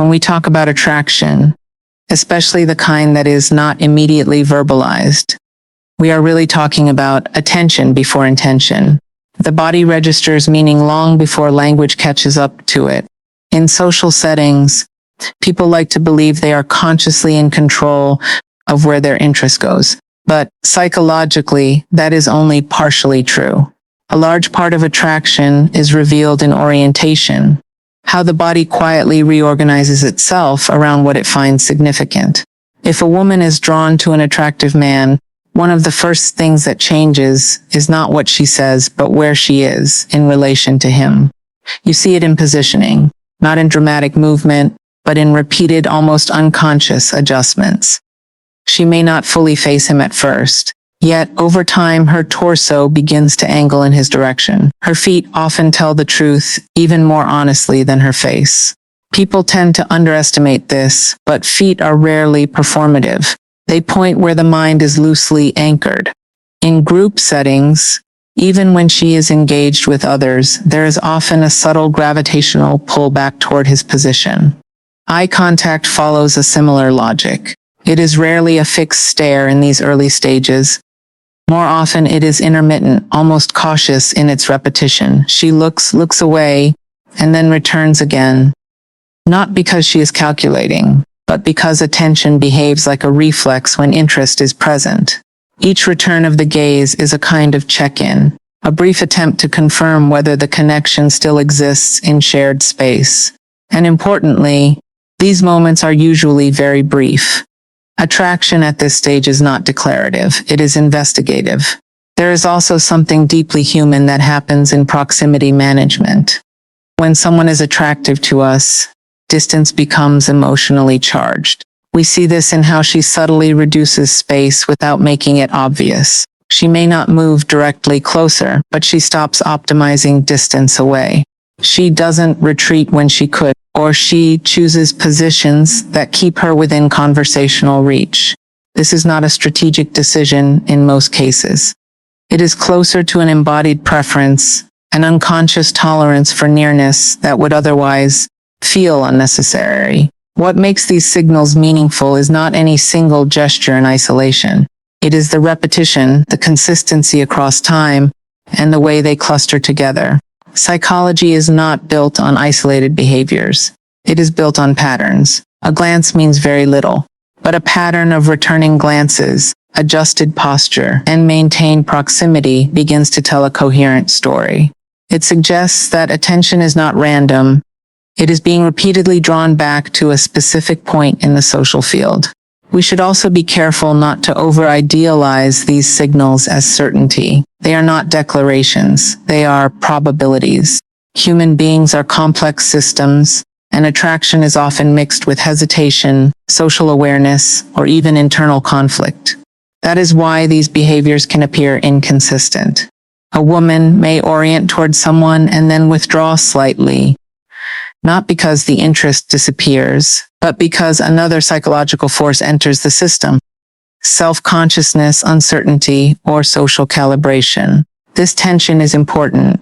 When we talk about attraction, especially the kind that is not immediately verbalized, we are really talking about attention before intention. The body registers meaning long before language catches up to it. In social settings, people like to believe they are consciously in control of where their interest goes. But psychologically, that is only partially true. A large part of attraction is revealed in orientation, how the body quietly reorganizes itself around what it finds significant. If a woman is drawn to an attractive man, one of the first things that changes is not what she says, but where she is in relation to him. You see it in positioning, not in dramatic movement, but in repeated, almost unconscious adjustments. She may not fully face him at first, yet over time her torso begins to angle in his direction. Her feet often tell the truth even more honestly than her face. People tend to underestimate this, but feet are rarely performative. They point where the mind is loosely anchored. In group settings, even when she is engaged with others, there is often a subtle gravitational pull back toward his position. Eye contact follows a similar logic. It is rarely a fixed stare in these early stages. More often it is intermittent, almost cautious in its repetition. She looks away, and then returns again. Not because she is calculating, but because attention behaves like a reflex when interest is present. Each return of the gaze is a kind of check-in, a brief attempt to confirm whether the connection still exists in shared space. And importantly, these moments are usually very brief. Attraction at this stage is not declarative, it is investigative. There is also something deeply human that happens in proximity management. When someone is attractive to us, distance becomes emotionally charged. We see this in how she subtly reduces space without making it obvious. She may not move directly closer, but she stops optimizing distance away. She doesn't retreat when she could, or she chooses positions that keep her within conversational reach. This is not a strategic decision in most cases. It is closer to an embodied preference, an unconscious tolerance for nearness that would otherwise feel unnecessary. What makes these signals meaningful is not any single gesture in isolation. It is the repetition, the consistency across time, and the way they cluster together. Psychology is not built on isolated behaviors. It is built on patterns. A glance means very little, but a pattern of returning glances, adjusted posture, and maintained proximity begins to tell a coherent story. It suggests that attention is not random. It is being repeatedly drawn back to a specific point in the social field. We should also be careful not to over-idealize these signals as certainty. They are not declarations, they are probabilities. Human beings are complex systems, and attraction is often mixed with hesitation, social awareness, or even internal conflict. That is why these behaviors can appear inconsistent. A woman may orient towards someone and then withdraw slightly, not because the interest disappears, but because another psychological force enters the system. Self-consciousness, uncertainty, or social calibration. This tension is important.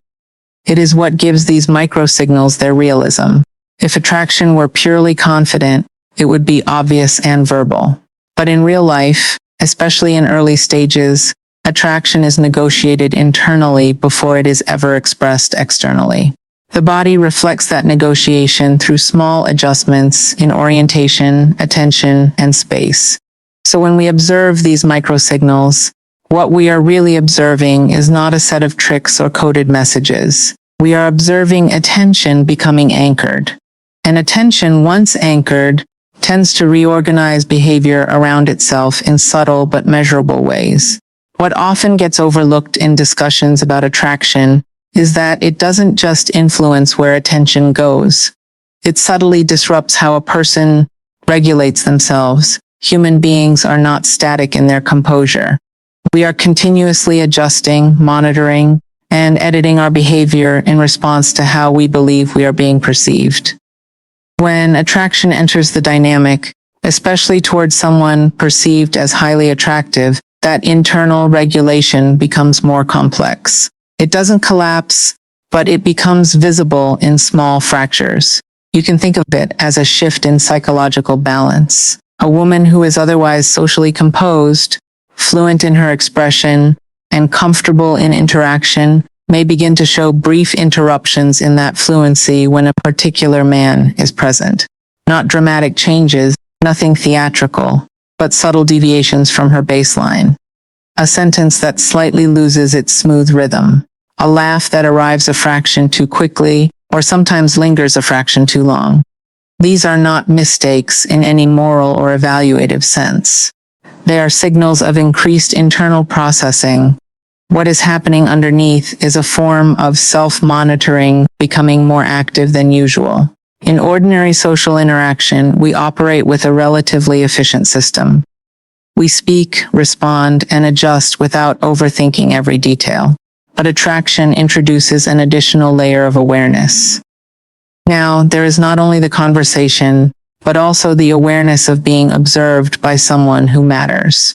It is what gives these microsignals their realism. If attraction were purely confident, it would be obvious and verbal. But in real life, especially in early stages, attraction is negotiated internally before it is ever expressed externally. The body reflects that negotiation through small adjustments in orientation, attention, and space. So when we observe these microsignals, what we are really observing is not a set of tricks or coded messages. We are observing attention becoming anchored. And attention, once anchored, tends to reorganize behavior around itself in subtle but measurable ways. What often gets overlooked in discussions about attraction is that it doesn't just influence where attention goes. It subtly disrupts how a person regulates themselves. Human beings are not static in their composure. We are continuously adjusting, monitoring, and editing our behavior in response to how we believe we are being perceived. When attraction enters the dynamic, especially towards someone perceived as highly attractive, that internal regulation becomes more complex. It doesn't collapse, but it becomes visible in small fractures. You can think of it as a shift in psychological balance. A woman who is otherwise socially composed, fluent in her expression, and comfortable in interaction may begin to show brief interruptions in that fluency when a particular man is present. Not dramatic changes, nothing theatrical, but subtle deviations from her baseline. A sentence that slightly loses its smooth rhythm. A laugh that arrives a fraction too quickly, or sometimes lingers a fraction too long. These are not mistakes in any moral or evaluative sense. They are signals of increased internal processing. What is happening underneath is a form of self-monitoring becoming more active than usual. In ordinary social interaction, we operate with a relatively efficient system. We speak, respond, and adjust without overthinking every detail. But attraction introduces an additional layer of awareness. Now, there is not only the conversation, but also the awareness of being observed by someone who matters.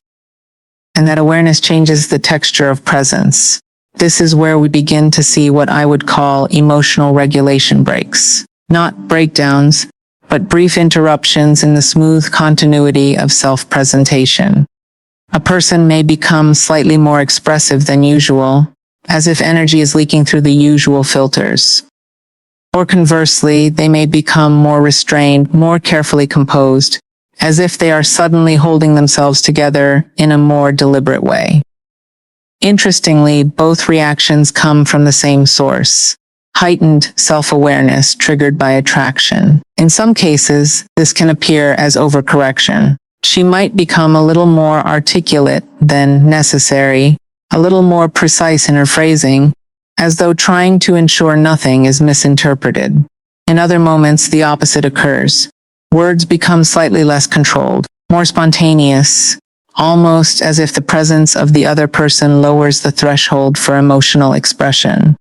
And that awareness changes the texture of presence. This is where we begin to see what I would call emotional regulation breaks. Not breakdowns, but brief interruptions in the smooth continuity of self-presentation. A person may become slightly more expressive than usual, as if energy is leaking through the usual filters. Or conversely, they may become more restrained, more carefully composed, as if they are suddenly holding themselves together in a more deliberate way. Interestingly, both reactions come from the same source: heightened self-awareness triggered by attraction. In some cases, this can appear as overcorrection. She might become a little more articulate than necessary, a little more precise in her phrasing, as though trying to ensure nothing is misinterpreted. In other moments, the opposite occurs. Words become slightly less controlled, more spontaneous, almost as if the presence of the other person lowers the threshold for emotional expression.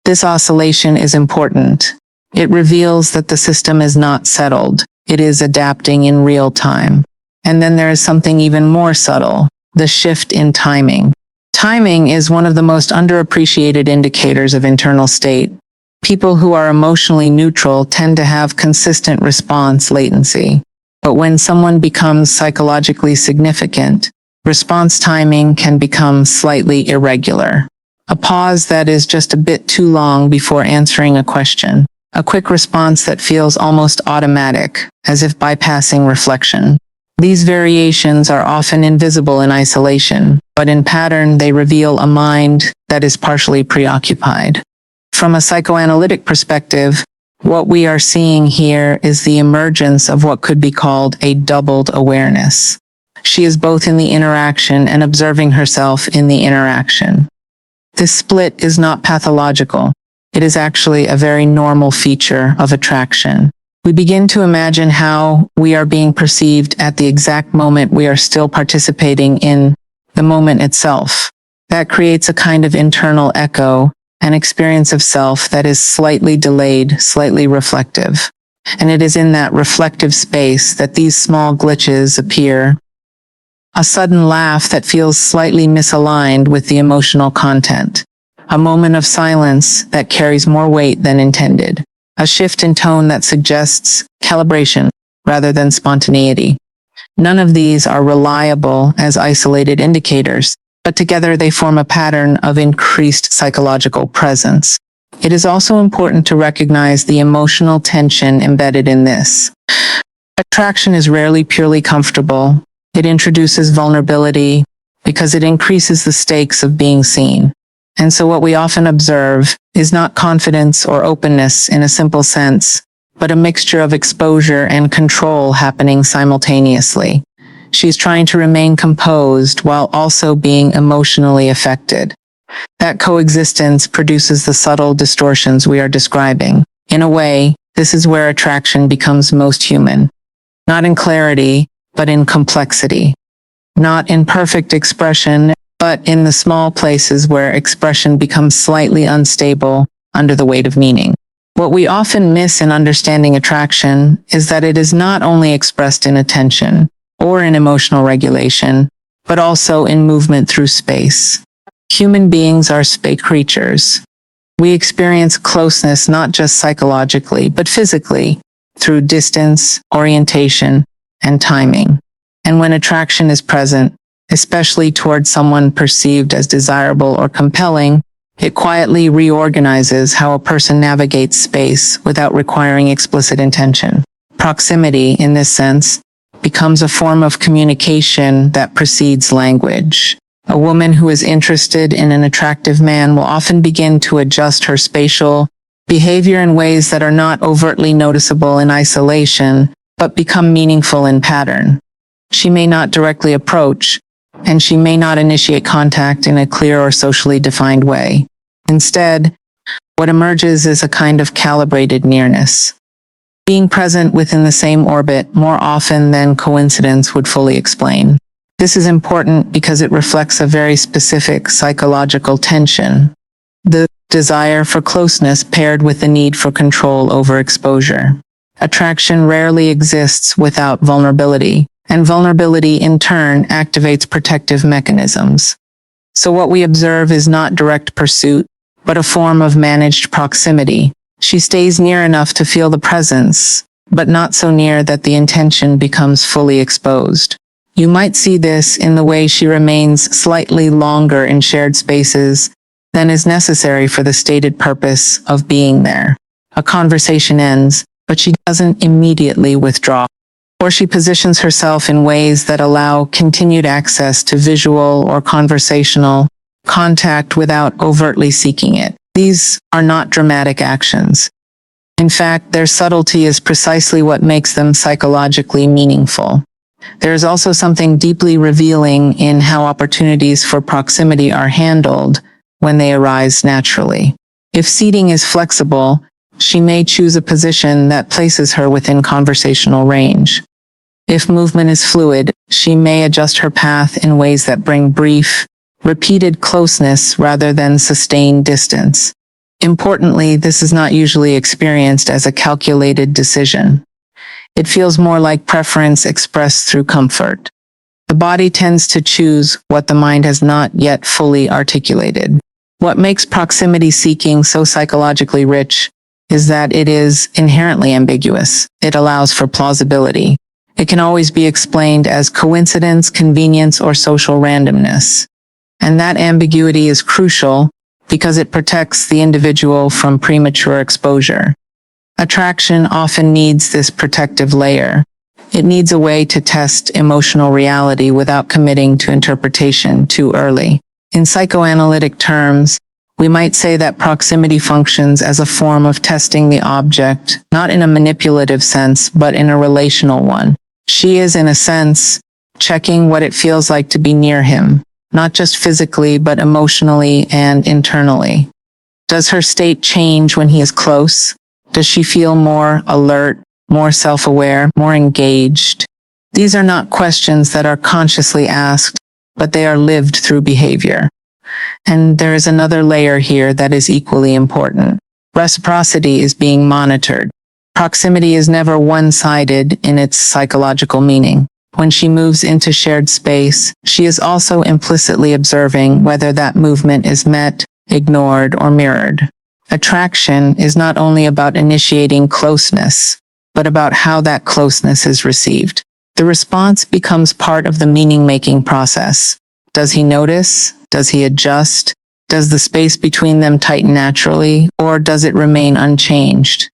This oscillation is important. It reveals that the system is not settled. It is adapting in real time. And then there is something even more subtle: the shift in timing. Timing is one of the most underappreciated indicators of internal state. People who are emotionally neutral tend to have consistent response latency. But when someone becomes psychologically significant, response timing can become slightly irregular. A pause that is just a bit too long before answering a question. A quick response that feels almost automatic, as if bypassing reflection. These variations are often invisible in isolation, but in pattern they reveal a mind that is partially preoccupied. From a psychoanalytic perspective, what we are seeing here is the emergence of what could be called a doubled awareness. She is both in the interaction and observing herself in the interaction. This split is not pathological. It is actually a very normal feature of attraction. We begin to imagine how we are being perceived at the exact moment we are still participating in the moment itself. That creates a kind of internal echo, an experience of self that is slightly delayed, slightly reflective. And it is in that reflective space that these small glitches appear. A sudden laugh that feels slightly misaligned with the emotional content. A moment of silence that carries more weight than intended. A shift in tone that suggests calibration rather than spontaneity. None of these are reliable as isolated indicators, but together they form a pattern of increased psychological presence. It is also important to recognize the emotional tension embedded in this. Attraction is rarely purely comfortable. It introduces vulnerability because it increases the stakes of being seen. And so what we often observe is not confidence or openness in a simple sense, but a mixture of exposure and control happening simultaneously. She's trying to remain composed while also being emotionally affected. That coexistence produces the subtle distortions we are describing. In a way, this is where attraction becomes most human. Not in clarity, but in complexity. Not in perfect expression, but in the small places where expression becomes slightly unstable under the weight of meaning. What we often miss in understanding attraction is that it is not only expressed in attention or in emotional regulation, but also in movement through space. Human beings are space creatures. We experience closeness not just psychologically, but physically, through distance, orientation, and timing. And when attraction is present, especially towards someone perceived as desirable or compelling, it quietly reorganizes how a person navigates space without requiring explicit intention. Proximity, in this sense, becomes a form of communication that precedes language. A woman who is interested in an attractive man will often begin to adjust her spatial behavior in ways that are not overtly noticeable in isolation, but become meaningful in pattern. She may not directly approach, and she may not initiate contact in a clear or socially defined way. Instead, what emerges is a kind of calibrated nearness, being present within the same orbit more often than coincidence would fully explain. This is important because it reflects a very specific psychological tension, the desire for closeness paired with the need for control over exposure. Attraction rarely exists without vulnerability, and vulnerability in turn activates protective mechanisms. So what we observe is not direct pursuit, but a form of managed proximity. She stays near enough to feel the presence, but not so near that the intention becomes fully exposed. You might see this in the way she remains slightly longer in shared spaces than is necessary for the stated purpose of being there. A conversation ends, but she doesn't immediately withdraw. Or she positions herself in ways that allow continued access to visual or conversational contact without overtly seeking it. These are not dramatic actions. In fact, their subtlety is precisely what makes them psychologically meaningful. There is also something deeply revealing in how opportunities for proximity are handled when they arise naturally. If seating is flexible, she may choose a position that places her within conversational range. If movement is fluid, she may adjust her path in ways that bring brief, repeated closeness rather than sustained distance. Importantly, this is not usually experienced as a calculated decision. It feels more like preference expressed through comfort. The body tends to choose what the mind has not yet fully articulated. What makes proximity seeking so psychologically rich is that it is inherently ambiguous. It allows for plausibility. It can always be explained as coincidence, convenience, or social randomness. And that ambiguity is crucial because it protects the individual from premature exposure. Attraction often needs this protective layer. It needs a way to test emotional reality without committing to interpretation too early. In psychoanalytic terms, we might say that proximity functions as a form of testing the object, not in a manipulative sense, but in a relational one. She is, in a sense, checking what it feels like to be near him, not just physically, but emotionally and internally. Does her state change when he is close? Does she feel more alert, more self-aware, more engaged? These are not questions that are consciously asked, but they are lived through behavior. And there is another layer here that is equally important. Reciprocity is being monitored. Proximity is never one-sided in its psychological meaning. When she moves into shared space, she is also implicitly observing whether that movement is met, ignored, or mirrored. Attraction is not only about initiating closeness, but about how that closeness is received. The response becomes part of the meaning-making process. Does he notice? Does he adjust? Does the space between them tighten naturally, or does it remain unchanged?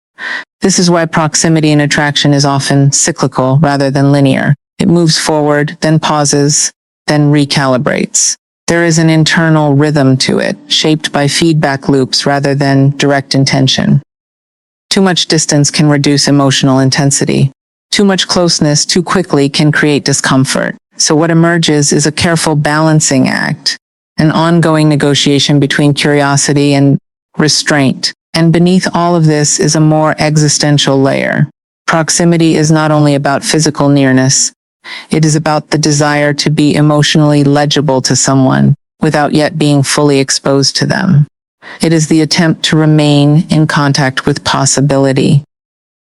This is why proximity and attraction is often cyclical rather than linear. It moves forward, then pauses, then recalibrates. There is an internal rhythm to it, shaped by feedback loops rather than direct intention. Too much distance can reduce emotional intensity. Too much closeness too quickly can create discomfort. So what emerges is a careful balancing act, an ongoing negotiation between curiosity and restraint. And beneath all of this is a more existential layer. Proximity is not only about physical nearness, it is about the desire to be emotionally legible to someone without yet being fully exposed to them. It is the attempt to remain in contact with possibility,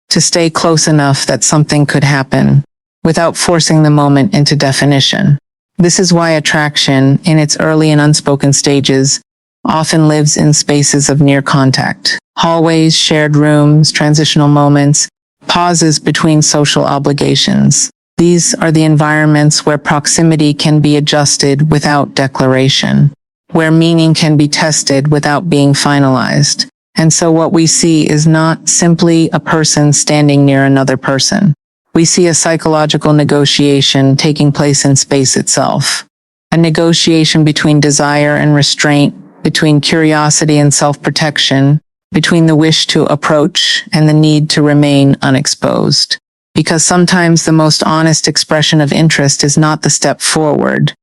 to stay close enough that something could happen without forcing the moment into definition. This is why attraction, in its early and unspoken stages, often lives in spaces of near contact. Hallways, shared rooms, transitional moments. Pauses between social obligations. These are the environments where proximity can be adjusted without declaration, where meaning can be tested without being finalized. And so what we see is not simply a person standing near another person. We see a psychological negotiation taking place in space itself. A negotiation between desire and restraint, between curiosity and self-protection, between the wish to approach and the need to remain unexposed. Because sometimes the most honest expression of interest is not the step forward.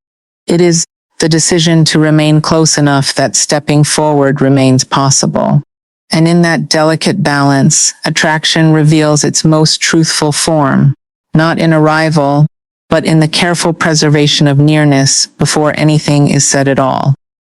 It is the decision to remain close enough that stepping forward remains possible. And in that delicate balance, attraction reveals its most truthful form, not in arrival, but in the careful preservation of nearness before anything is said at all.